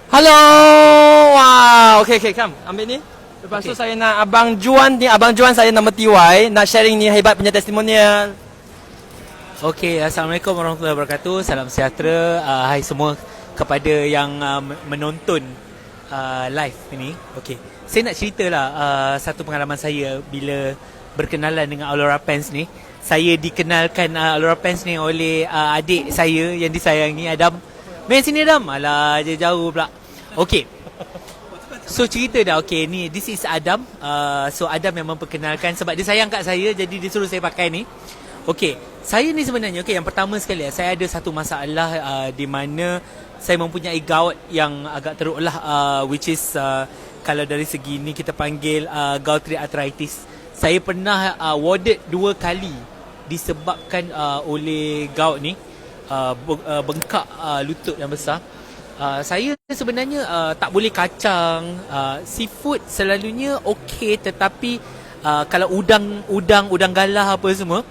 Halo. Wow. Okay, okay, come. Ambil ni. Lepas tu saya nak Abang Juan ni. Abang Juan saya nama TY. Nak sharing ni hebat punya testimonial. Okey, Assalamualaikum warahmatullahi wabarakatuh. Salam sejahtera. Hai semua kepada yang menonton live ini. Okey, saya nak ceritalah satu pengalaman saya bila berkenalan dengan Aurora Pens ni. Saya dikenalkan Aurora Pens ni oleh adik saya yang disayangi, Adam. Main sini Adam. Alah, jauh pula. Okey. So cerita dah. Okey, ni this is Adam. So Adam yang memperkenalkan sebab dia sayang kat saya, jadi dia suruh saya pakai ni. Okey, saya ni sebenarnya yang pertama sekali saya ada satu masalah di mana saya mempunyai gout yang agak teruk lah, which is kalau dari segi ni kita panggil gout arthritis. Saya pernah warded 2 kali disebabkan oleh gout ni, bengkak lutut yang besar. Saya sebenarnya tak boleh kacang, seafood selalunya okey, tetapi kalau udang galah apa semua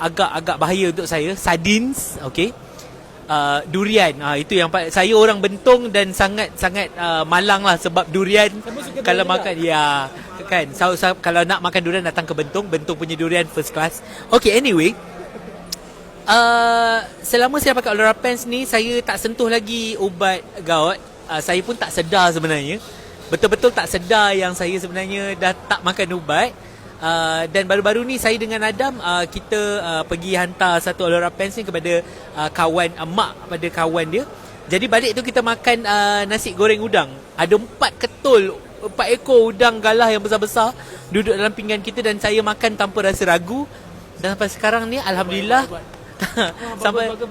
agak bahaya untuk saya. Sardines, okey. Durian, itu yang saya orang Bentong dan sangat malang lah sebab durian kalau makan ya kan. Kalau nak makan durian datang ke Bentong punya durian first class. Okay, anyway, selama saya pakai Aurora Pens ni saya tak sentuh lagi ubat gout. Saya pun tak sedar sebenarnya, betul-betul tak sedar yang saya sebenarnya dah tak makan ubat. Dan baru-baru ni saya dengan Adam kita pergi hantar satu Aurora Pens ni kepada kawan mak pada kawan dia. Jadi balik tu kita makan nasi goreng udang. Ada 4 ekor udang galah yang besar-besar duduk dalam pinggan kita dan saya makan tanpa rasa ragu. Dan sampai sekarang ni alhamdulillah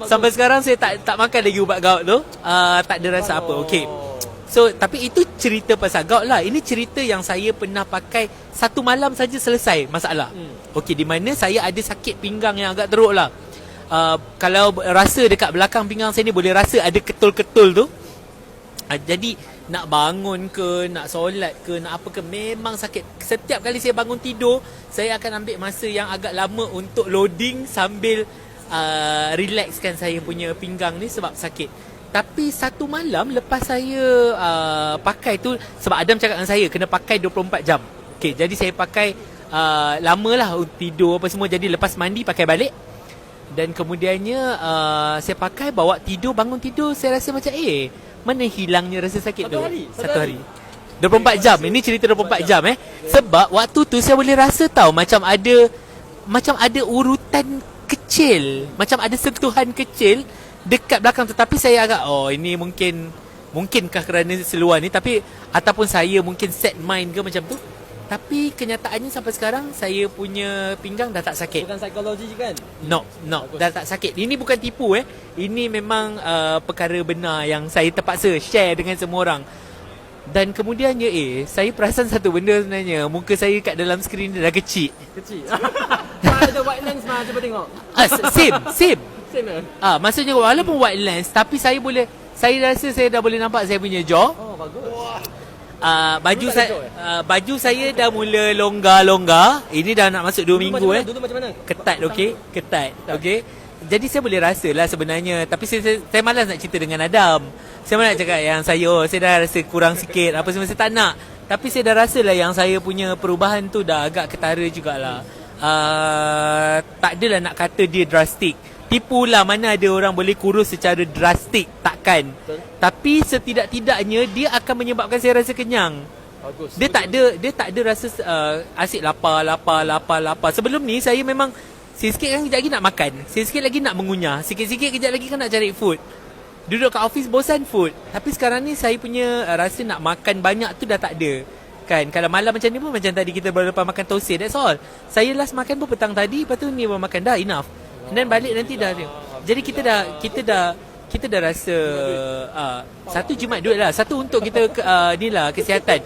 sampai sekarang saya tak makan lagi ubat gout tu. Tak ada rasa apa. Okey. So, tapi itu cerita pasal gout lah. Ini cerita yang saya pernah pakai 1 malam saja selesai masalah. Okey, di mana saya ada sakit pinggang yang agak teruk lah. Kalau rasa dekat belakang pinggang saya ni boleh rasa ada ketul-ketul tu. Jadi nak bangun ke, nak solat ke, nak apa ke, memang sakit. Setiap kali saya bangun tidur, saya akan ambil masa yang agak lama untuk loading sambil relaxkan saya punya pinggang ni sebab sakit. Tapi 1 malam lepas saya pakai tu, sebab Adam cakap dengan saya kena pakai 24 jam. Okay, jadi saya pakai lamalah tidur apa semua. Jadi lepas mandi pakai balik. Dan kemudiannya saya pakai, bawa tidur, bangun tidur, saya rasa macam mana hilangnya rasa sakit tu? Satu hari 24 jam. Ini cerita 24 jam Sebab waktu tu saya boleh rasa tahu macam ada urutan kecil, macam ada sentuhan kecil dekat belakang tu. Tapi saya agak ini mungkinkah kerana seluar ni, tapi ataupun saya mungkin set mind ke macam tu. Tapi kenyataannya sampai sekarang saya punya pinggang dah tak sakit. Bukan psikologi kan? No, dah tak sakit. Ini bukan tipu Ini memang perkara benar yang saya terpaksa share dengan semua orang. Dan kemudiannya saya perasan satu benda sebenarnya. Muka saya kat dalam skrin dia dah kecil. Ada white lens mah, cuba tengok. Same. Maksudnya walaupun white lens, tapi saya rasa saya dah boleh nampak saya punya jaw. Oh, bagus. Baju saya dah mula longgar. Ini dah nak masuk 2 minggu Dulu macam mana? Ketat, okey. Jadi saya boleh rasa lah sebenarnya. Tapi saya malas nak cerita dengan Adam. Saya malas nak cakap yang saya dah rasa kurang sikit apa semua, saya tak nak. Tapi saya dah rasa lah yang saya punya perubahan tu dah agak ketara jugalah. Tak adalah nak kata dia drastik. Tipulah, mana ada orang boleh kurus secara drastik, takkan. Betul. Tapi setidak-tidaknya dia akan menyebabkan saya rasa kenyang. Bagus. Dia tak ada rasa asyik lapar. Sebelum ni saya memang sikit-sikit kan kejap lagi nak makan, sikit-sikit lagi nak mengunyah, sikit-sikit kejap lagi kan nak cari food. Duduk kat office bosan food. Tapi sekarang ni saya punya rasa nak makan banyak tu dah tak ada. Kan, kalau malam macam ni pun macam tadi kita baru lepas makan toasted, that's all. Saya last makan pun petang tadi, lepas tu ni baru makan, dah enough. Dan balik nanti dah. Jadi kita dah rasa satu jimat duit lah, satu untuk kita ni lah kesihatan.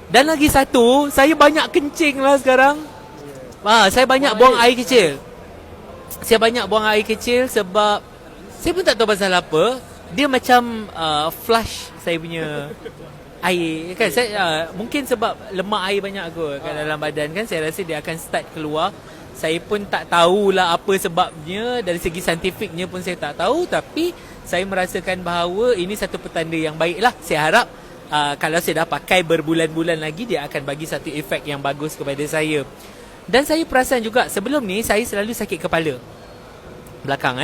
Dan lagi satu, saya banyak kencing lah sekarang. Saya banyak buang air kecil. Sebab saya pun tak tahu pasal apa. Dia macam flush saya punya air kan. Saya mungkin sebab lemak air banyak kot kat dalam badan kan. Saya rasa dia akan start keluar. Saya pun tak tahulah apa sebabnya. Dari segi saintifiknya pun saya tak tahu. Tapi saya merasakan bahawa ini satu petanda yang baik lah. Saya harap kalau saya dah pakai berbulan-bulan lagi, dia akan bagi satu efek yang bagus kepada saya. Dan saya perasan juga sebelum ni saya selalu sakit kepala belakang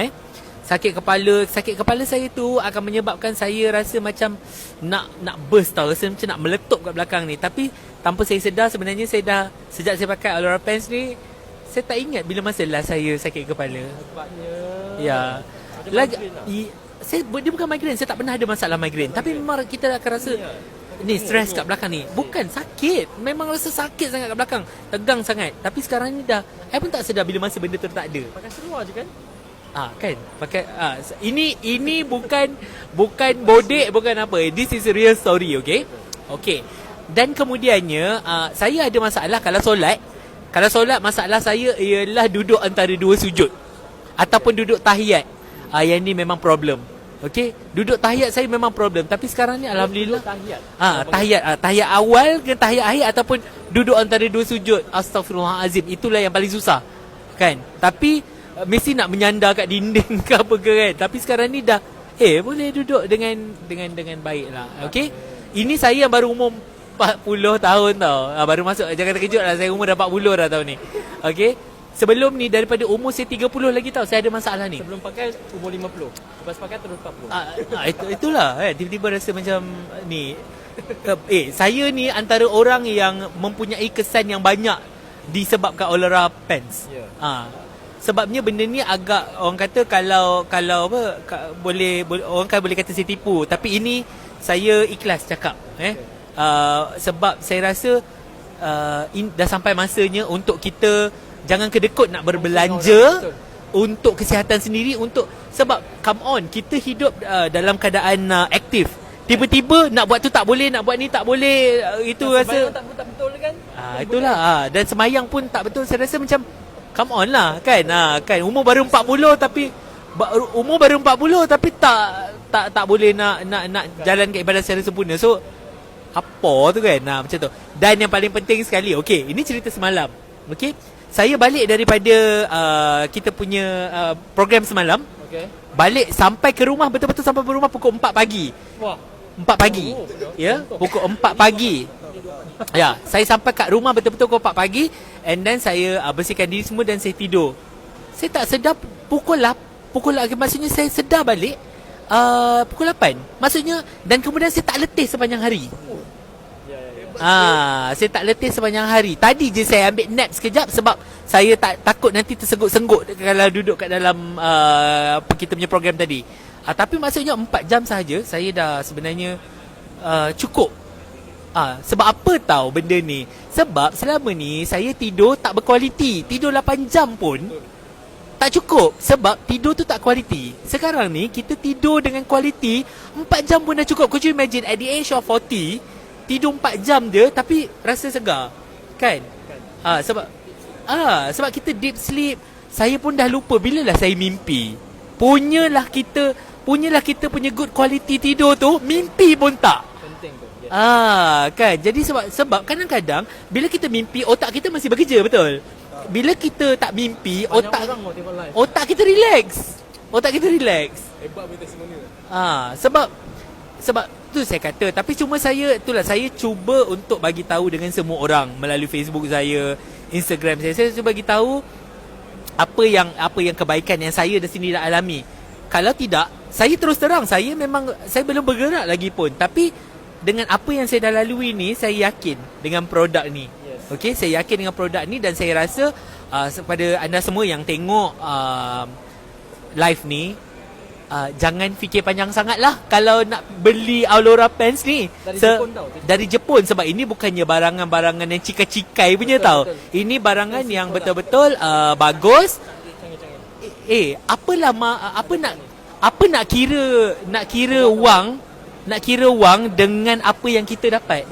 sakit kepala saya tu akan menyebabkan saya rasa macam nak burst tau, rasa macam nak meletup kat belakang ni. Tapi tanpa saya sedar, sebenarnya saya dah, sejak saya pakai Aurora Pens ni, saya tak ingat bila masa last saya sakit kepala. Sebabnya Ya. Lagi dia bukan migraine, saya tak pernah ada masalah migraine. Tapi memang kita akan rasa ni stres kat belakang ni. Bukan sakit, memang rasa sakit sangat kat belakang, tegang sangat. Tapi sekarang ni dah, saya pun tak sedar bila masa benda tu tak ada. pakai seluar je kan. Kan pakai ini bukan bodek, bukan apa. This is a real story, okay? Okay. Dan kemudiannya saya ada masalah kalau solat. Kalau solat, masalah saya ialah duduk antara dua sujud ataupun duduk tahiyat. Yang ni memang problem. Okay, duduk tahiyat saya memang problem. Tapi sekarang ni alhamdulillah tahiyat awal ke tahiyat akhir ataupun duduk antara dua sujud. Astaghfirullahalazim, itulah yang paling susah. Kan? Tapi mesti nak menyandar kat dinding ke apa ke kan. Tapi sekarang ni dah boleh duduk dengan baik lah. Okay. Ini saya yang baru umur 40 tahun tau. Baru masuk, jangan terkejut lah, saya umur dah 40 dah tahun ni. Okay. Sebelum ni daripada umur saya 30 lagi tau, saya ada masalah ni. Sebelum pakai umur 50, lepas pakai terus 40. Itulah tiba-tiba rasa macam ni. Saya ni antara orang yang mempunyai kesan yang banyak disebabkan Aurora Pens. Sebabnya benda ni agak, orang kata kalau apa, boleh orang kan boleh kata saya tipu, tapi ini saya ikhlas cakap sebab saya rasa dah sampai masanya untuk kita jangan kedekut nak berbelanja untuk kesihatan sendiri, untuk sebab come on, kita hidup dalam keadaan aktif. Tiba-tiba nak buat tu tak boleh, nak buat ni tak boleh, itu rasa tak betul kan. Itulah dan semayang pun tak betul. Saya rasa macam come on lah kan. Kan umur baru 40 tapi tak boleh nak jalan ke ibadat secara sempurna. So apa tu kan, macam tu. Dan yang paling penting sekali, okey, ini cerita semalam. Okey, saya balik daripada kita punya program semalam. Okey. Balik sampai ke rumah, betul-betul sampai ke rumah pukul 4 pagi. Wah, 4 pagi. Ya, pukul 4 pagi. Ya, saya sampai kat rumah betul-betul pukul 4 pagi. And then saya bersihkan diri semua dan saya tidur. Saya tak sedar pukul maksudnya saya sedar balik pukul 8. Maksudnya, dan kemudian saya tak letih sepanjang hari. Saya tak letih sepanjang hari. Tadi je saya ambil nap sekejap sebab saya takut nanti tersenggut-senggut kalau duduk kat dalam kita punya program tadi. Tapi maksudnya 4 jam sahaja saya dah sebenarnya cukup. Sebab apa tahu benda ni? Sebab selama ni saya tidur tak berkualiti. Tidur 8 jam pun tak cukup. Sebab tidur tu tak kualiti. Sekarang ni kita tidur dengan kualiti 4 jam pun dah cukup. Could you imagine at the age of 40 tidur 4 jam je tapi rasa segar. Kan? Sebab kita deep sleep. Saya pun dah lupa bila lah saya mimpi. Punyalah kita punya good quality tidur tu, mimpi pun tak. penting tu. Kan. Jadi sebab kadang-kadang bila kita mimpi, otak kita masih bekerja, betul? Bila kita tak mimpi, otak kita relax. Hebat betul testimoni. Sebab tu saya kata. Tapi cuma saya cuba untuk bagi tahu dengan semua orang melalui Facebook saya, Instagram saya. Saya cuba bagi tahu apa yang kebaikan yang saya di sini dah alami. Kalau tidak, saya terus terang, saya belum bergerak lagi pun. Tapi dengan apa yang saya dah lalui ni, saya yakin dengan produk ni. Yes. Okey, saya yakin dengan produk ni dan saya rasa kepada anda semua yang tengok live ni, jangan fikir panjang sangat lah kalau nak beli Aurora Pens ni. Dari Jepun sebab ini bukannya barangan-barangan yang cikai-cikai punya, betul. Ini barangan yang betul-betul bagus. Apa nak kira wang dengan apa yang kita dapat.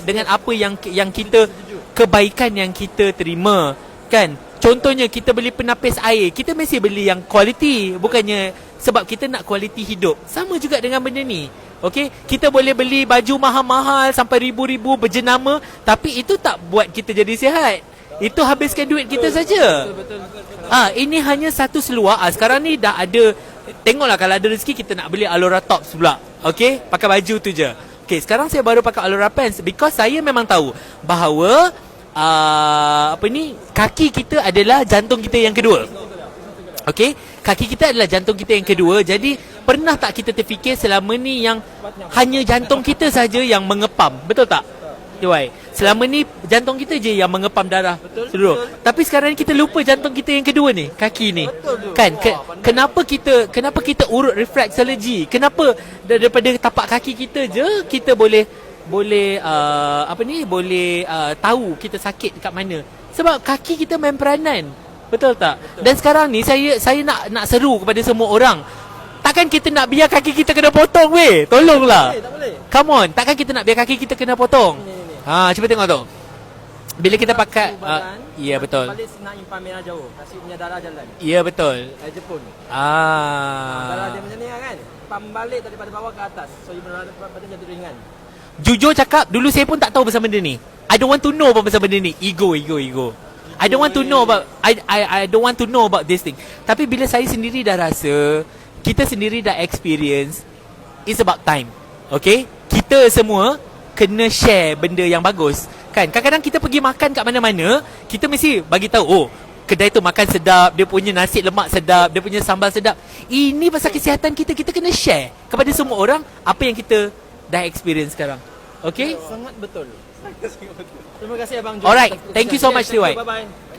Dengan apa yang kita, kebaikan yang kita terima, kan? Contohnya kita beli penapis air, kita mesti beli yang kualiti, bukannya sebab kita nak kualiti hidup. Sama juga dengan benda ni. Okey, kita boleh beli baju mahal-mahal sampai ribu-ribu berjenama, tapi itu tak buat kita jadi sihat. Itu habiskan duit kita saja. Ini hanya satu seluar. Sekarang ni dah ada Tengoklah kalau ada rezeki kita nak beli Alora Tops pula. Okay, pakai baju tu je. Okay, sekarang saya baru pakai Alora Pants because saya memang tahu bahawa kaki kita adalah jantung kita yang kedua. Okay, kaki kita adalah jantung kita yang kedua. Jadi pernah tak kita terfikir selama ni yang hanya jantung kita saja yang mengepam? Betul tak? Tiwai, selama ni jantung kita je yang mengepam darah seluruh. Tapi sekarang ni kita lupa jantung kita yang kedua ni, kaki ni. Kan? Kenapa kita urut reflexology? Kenapa daripada tapak kaki kita je kita boleh tahu kita sakit dekat mana? Sebab kaki kita main peranan. Betul tak? Dan sekarang ni saya nak seru kepada semua orang. Takkan kita nak biar kaki kita kena potong weh? Tolonglah. Tak boleh. Come on, takkan kita nak biar kaki kita kena potong? Cuba tengok tu. Bila kita pakai ya betul. Balik nak impan merah jauh. Kasih punya darah jalan. Ya betul. Jepun. Darah dia macam ni kan. Pam balik daripada bawah ke atas. So you badan jadi ringan. Jujur cakap, dulu saya pun tak tahu pasal benda ni. I don't want to know pasal benda ni. Ego. I don't want to know about I don't want to know about this thing. Tapi bila saya sendiri dah rasa, kita sendiri dah experience, it's about time. Okay? Kita semua kena share benda yang bagus. Kan? Kadang-kadang kita pergi makan kat mana-mana, kita mesti bagi tahu, oh, kedai tu makan sedap, dia punya nasi lemak sedap, dia punya sambal sedap. Ini pasal kesihatan kita, kita kena share kepada semua orang apa yang kita dah experience sekarang. Okay? Sangat betul. Terima kasih Abang John. Alright, thank you so much, Tiwai. Bye-bye.